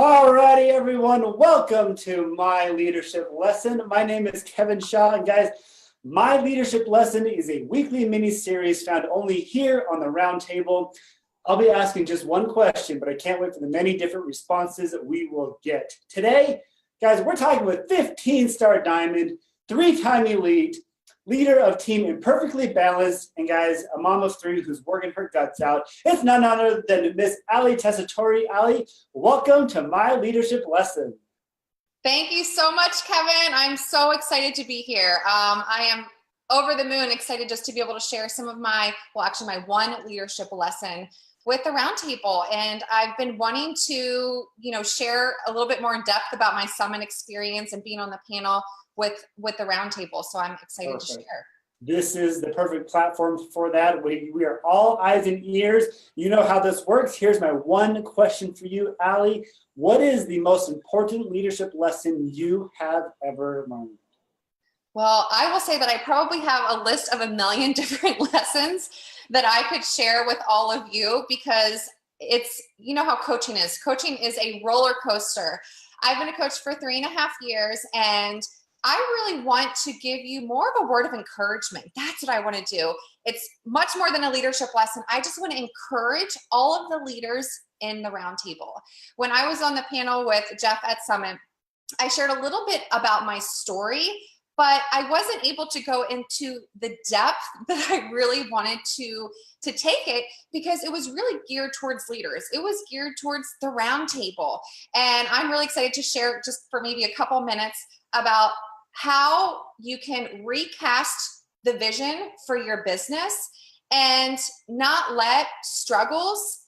Alrighty, everyone, welcome to My Leadership Lesson. My name is Kevin Shaw, and guys, My Leadership Lesson is a weekly mini-series found only here on the Round Table. I'll be asking just one question, but I can't wait for the many different responses that we will get. Today, guys, we're talking with 15-star diamond, 3-time elite, leader of Team Imperfectly Balanced, and guys, a mom of 3 who's working her guts out. It's none other than Miss Ali Tessitore. Ali, welcome to My Leadership Lesson. Thank you so much, Kevin. I'm so excited to be here. I am over the moon excited just to be able to share some of my one leadership lesson with the Roundtable. And I've been wanting to, share a little bit more in depth about my summit experience and being on the panel with the Roundtable. So I'm excited to share. This is the perfect platform for that. We are all eyes and ears. You know how this works. Here's my one question for you, Ali. What is the most important leadership lesson you have ever learned? Well, I will say that I probably have a list of a million different lessons that I could share with all of you, because it's, how coaching is. Coaching is a roller coaster. I've been a coach for 3.5 years, and I really want to give you more of a word of encouragement. That's what I want to do. It's much more than a leadership lesson. I just want to encourage all of the leaders in the Roundtable. When I was on the panel with Jeff at Summit, I shared a little bit about my story, but I wasn't able to go into the depth that I really wanted to take it, because it was really geared towards leaders. It was geared towards the Roundtable. And I'm really excited to share, just for maybe a couple minutes, about how you can recast the vision for your business and not let struggles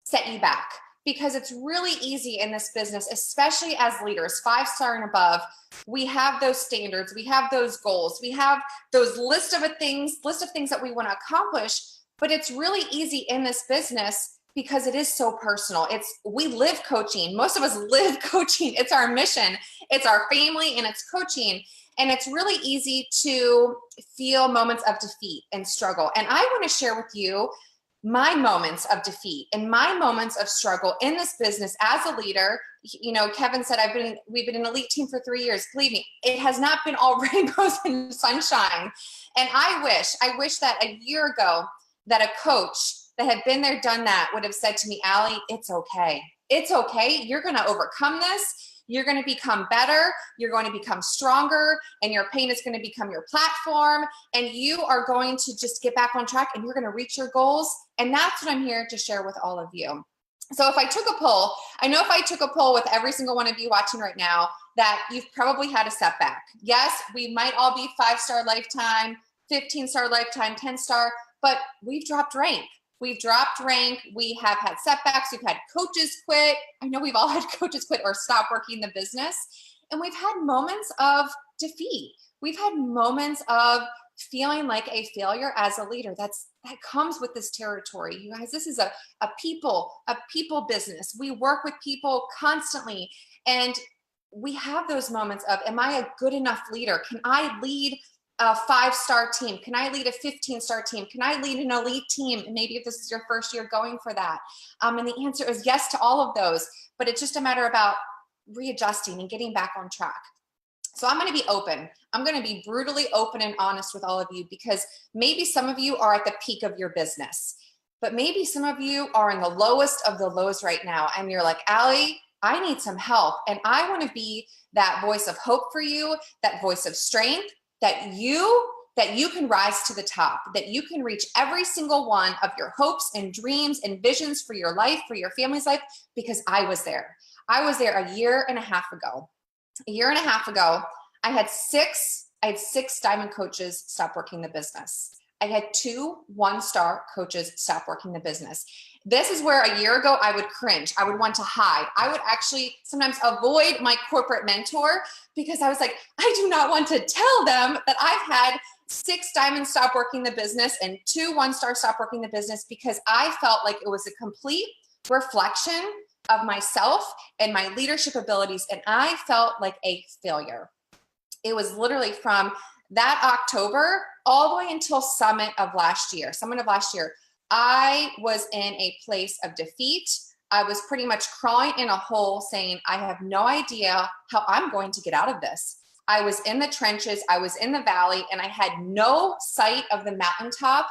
set you back. Because it's really easy in this business, especially as leaders, 5-star and above. We have those standards, we have those goals, we have those list of things that we want to accomplish. But it's really easy in this business because it is so personal. We live coaching. Most of us live coaching. It's our mission. It's our family, and it's coaching. And it's really easy to feel moments of defeat and struggle. And I want to share with you my moments of defeat and my moments of struggle in this business as a leader. Kevin said we've been an elite team for 3 years. Believe me, it has not been all rainbows and sunshine. And I wish that a year ago that a coach that had been there, done that, would have said to me, Ali, it's okay. It's okay. You're going to overcome this. You're going to become better. You're going to become stronger, and your pain is going to become your platform. And you are going to just get back on track, and you're going to reach your goals. And that's what I'm here to share with all of you. So if I took a poll, with every single one of you watching right now, that you've probably had a setback. Yes, we might all be 5-star lifetime, 15-star lifetime, 10-star, but we've dropped rank. We've dropped rank. We have had setbacks. We've had coaches quit. I know we've all had coaches quit or stop working the business. And we've had moments of defeat. We've had moments of feeling like a failure as a leader. That comes with this territory. You guys, this is a people business. We work with people constantly. And we have those moments of, am I a good enough leader? Can I lead a 5-star team? Can I lead a 15-star team? Can I lead an elite team? And maybe if this is your first year going for that. And the answer is yes to all of those, but it's just a matter about readjusting and getting back on track. So I'm going to be open. I'm going to be brutally open and honest with all of you, because maybe some of you are at the peak of your business, but maybe some of you are in the lowest of the lows right now. And you're like, Ali, I need some help. And I want to be that voice of hope for you, that voice of strength, that you can rise to the top, that you can reach every single one of your hopes and dreams and visions for your life, for your family's life, because I was there. I was there a year and a half ago. A year and a half ago, I had six diamond coaches stop working the business. I had 2 1-star coaches stop working the business. This is where a year ago I would cringe. I would want to hide. I would actually sometimes avoid my corporate mentor, because I was like, I do not want to tell them that I've had 6 diamonds stop working the business and 2 1-star stop working the business, because I felt like it was a complete reflection of myself and my leadership abilities. And I felt like a failure. It was literally from that October all the way until Summit of last year. I was in a place of defeat. I was pretty much crawling in a hole saying, I have no idea how I'm going to get out of this. I was in the trenches, I was in the valley, and I had no sight of the mountaintop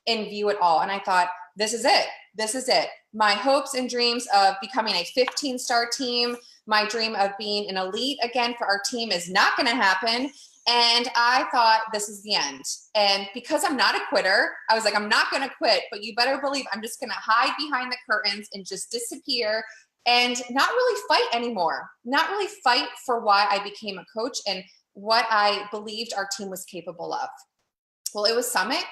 in view at all. And I thought, this is it. This is it. My hopes and dreams of becoming a 15-star team, my dream of being an elite again for our team is not going to happen. And I thought, this is the end. And because I'm not a quitter, I was like, I'm not going to quit, but you better believe I'm just going to hide behind the curtains and just disappear and not really fight anymore. Not really fight for why I became a coach and what I believed our team was capable of. Well, it was Summit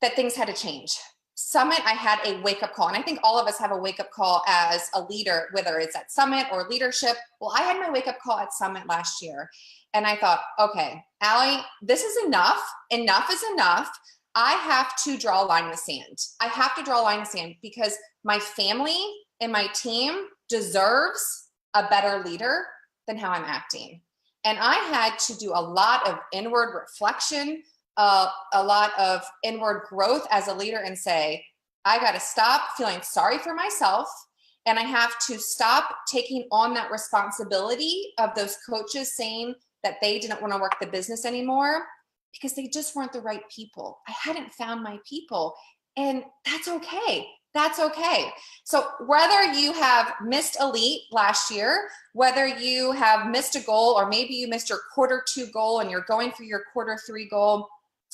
that things had to change. Summit, I had a wake-up call, and I think all of us have a wake-up call as a leader, whether it's at Summit or leadership. Well, I had my wake-up call at Summit last year, and I thought, okay, Allie, this is enough. Enough is enough. I have to draw a line in the sand. I have to draw a line in the sand because my family and my team deserves a better leader than how I'm acting. And I had to do a lot of inward reflection, a lot of inward growth as a leader and say, I got to stop feeling sorry for myself. And I have to stop taking on that responsibility of those coaches saying that they didn't want to work the business anymore because they just weren't the right people. I hadn't found my people, and that's okay. That's okay. So whether you have missed elite last year, whether you have missed a goal, or maybe you missed your Q2 goal and you're going for your Q3 goal,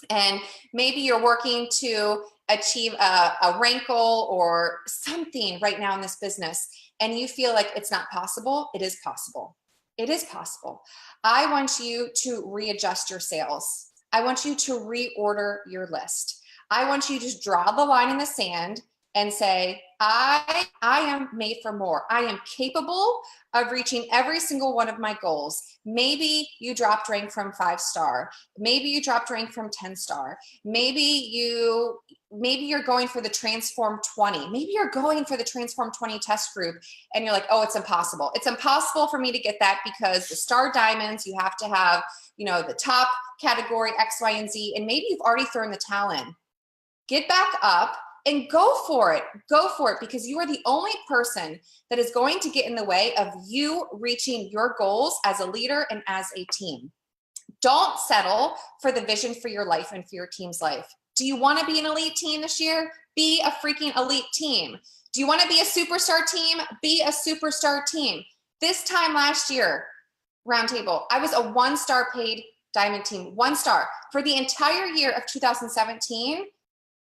and maybe you're working to achieve a rank goal or something right now in this business, and you feel like it's not possible, it is possible. It is possible. I want you to readjust your sales. I want you to reorder your list. I want you to just draw the line in the sand and say, I am made for more. I am capable of reaching every single one of my goals. Maybe you dropped rank from 5-star. Maybe you dropped rank from 10-star. Maybe you're going for the Transform 20. Maybe you're going for the Transform 20 test group and you're like, oh, it's impossible. It's impossible for me to get that because the star diamonds, you have to have, the top category X, Y, and Z. And maybe you've already thrown the towel in. Get back up and go for it. Go for it, because you are the only person that is going to get in the way of you reaching your goals as a leader and as a team. Don't settle for the vision for your life and for your team's life. Do you want to be an elite team this year? Be a freaking elite team. Do you want to be a superstar team? Be a superstar team. This time last year, Roundtable, I was a 1-star paid diamond team, 1 star. For the entire year of 2017,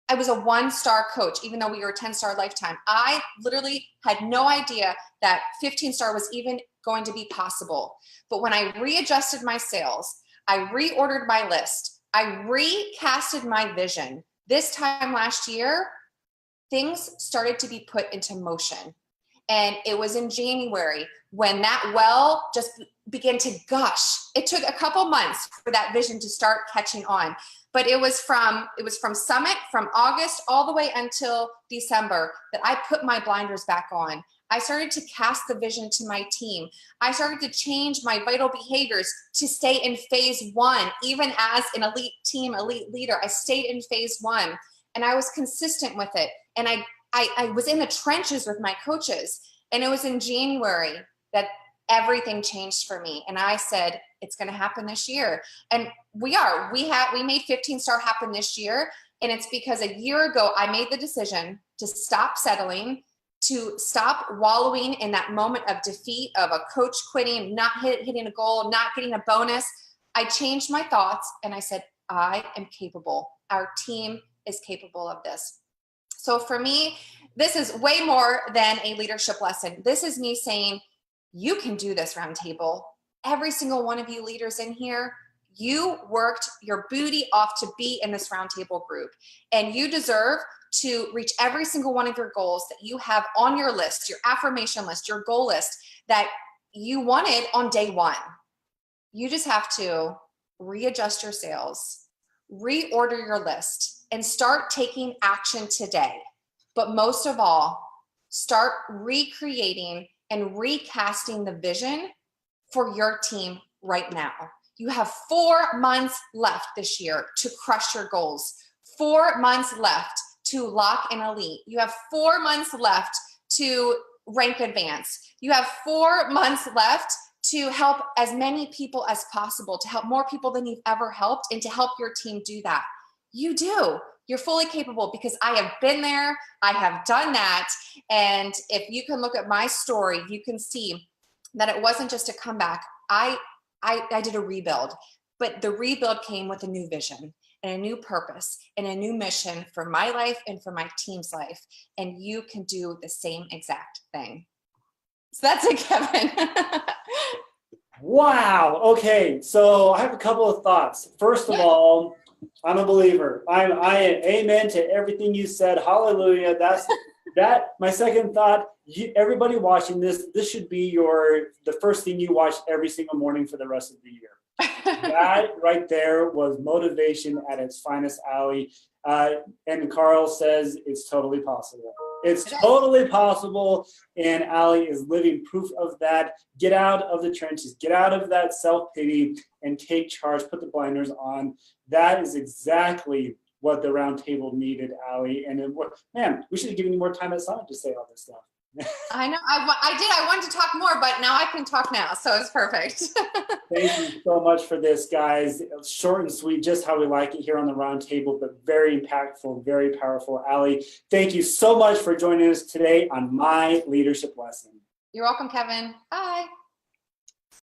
I was a 1-star coach, even though we were a 10-star lifetime. I literally had no idea that 15-star was even going to be possible. But when I readjusted my sales, I reordered my list, I recasted my vision. This time last year, things started to be put into motion. And it was in January when that well just began to gush. It took a couple months for that vision to start catching on. But it was from Summit, from August all the way until December, that I put my blinders back on. I started to cast the vision to my team. I started to change my vital behaviors to stay in phase 1. Even as an elite team, elite leader, I stayed in phase 1, and I was consistent with it. And I was in the trenches with my coaches. And it was in January that everything changed for me. And I said, it's going to happen this year. And we made 15-star happen this year. And it's because a year ago, I made the decision to stop settling, to stop wallowing in that moment of defeat of a coach quitting, not hitting a goal, not getting a bonus. I changed my thoughts and I said, I am capable. Our team is capable of this. So for me, this is way more than a leadership lesson. This is me saying, you can do this, Roundtable. Every single one of you leaders in here, you worked your booty off to be in this Roundtable group, and you deserve to reach every single one of your goals that you have on your list, your affirmation list, your goal list that you wanted on day 1. You just have to readjust your sales, reorder your list, and start taking action today. But most of all, start recreating and recasting the vision for your team right now. You have 4 months left this year to crush your goals. 4 months left to lock an elite. You have 4 months left to rank advance. You have 4 months left to help as many people as possible, to help more people than you've ever helped, and to help your team do that. You do. You're fully capable, because I have been there. I have done that. And if you can look at my story, you can see that it wasn't just a comeback. I did a rebuild, but the rebuild came with a new vision and a new purpose and a new mission for my life and for my team's life. And you can do the same exact thing. So that's it, Kevin. Wow. Okay. So I have a couple of thoughts. First of all, I'm a believer. I amen to everything you said. Hallelujah. That's that. My second thought, everybody watching this should be the first thing you watch every single morning for the rest of the year. That right there was motivation at its finest, Allie. And Carl says it's totally possible. It's totally possible. And Allie is living proof of that. Get out of the trenches, get out of that self-pity and take charge, put the blinders on. That is exactly what the roundtable needed, Allie. And man, we should have given you more time at Summit to say all this stuff. I know. I did. I wanted to talk more, but now I can talk now. So it's perfect. Thank you so much for this, guys. Short and sweet, just how we like it here on the roundtable, but very impactful, very powerful. Allie, thank you so much for joining us today on My Leadership Lesson. You're welcome, Kevin. Bye.